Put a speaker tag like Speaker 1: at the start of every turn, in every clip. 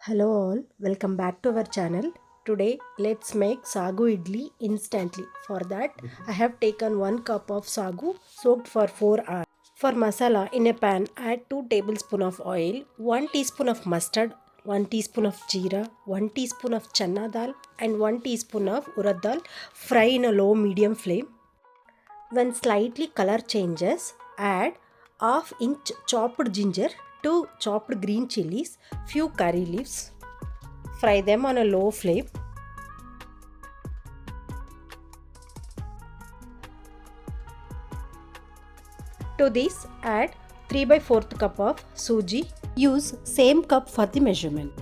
Speaker 1: Hello all, welcome back to our channel. Today let's make Sagoo idli instantly. For that I have taken 1 cup of Sagoo soaked for 4 hours. For masala, in a pan add 2 tablespoons of oil, 1 teaspoon of mustard, 1 teaspoon of jeera, 1 teaspoon of channa dal and 1 teaspoon of urad dal. Fry in a low medium flame. When slightly color changes, add half inch chopped ginger, 2 chopped green chilies, few curry leaves. Fry them on a low flame. To this add 3 by 4th cup of suji. Use same cup for the measurement.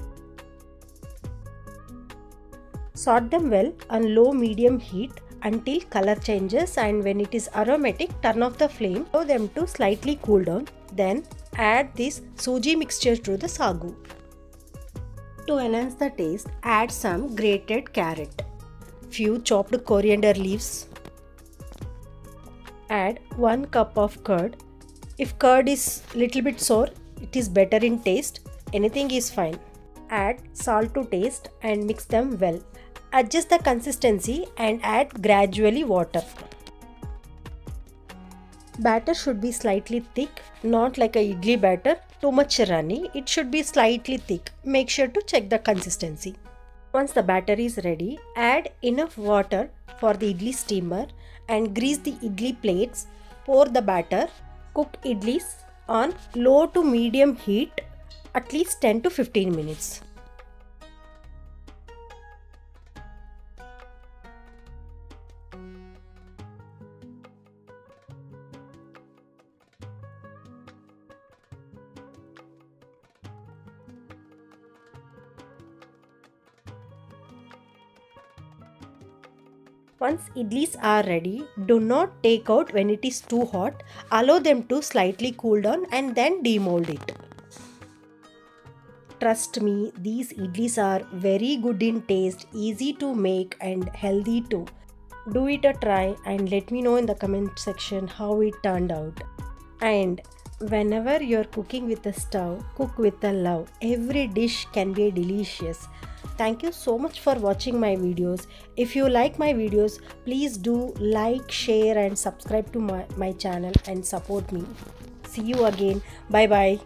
Speaker 1: Sort them well on low medium heat until color changes, and when it is aromatic, turn off the flame. Allow them to slightly cool down. Then add this suji mixture to the sagoo. To enhance the taste, add some grated carrot, few chopped coriander leaves. Add 1 cup of curd. If curd is little bit sour, it is better in taste. Anything is fine. Add salt to taste and mix them well. Adjust the consistency and add gradually water. Batter should be slightly thick, not like a idli batter, too much runny. It should be slightly thick. Make sure to check the consistency. Once the batter is ready, add enough water for the idli steamer and grease the idli plates. Pour the batter. Cook idlis on low to medium heat at least 10 to 15 minutes. Once idlis are ready, do not take out when it is too hot. Allow them to slightly cool down and then demold it. Trust me, these idlis are very good in taste, easy to make and healthy too. Do it a try and let me know in the comment section how it turned out. And whenever you're cooking with a stove, cook with a love. Every dish can be delicious. Thank you so much for watching my videos. If you like my videos, please do like, share and subscribe to my channel and support me. See you again. Bye bye.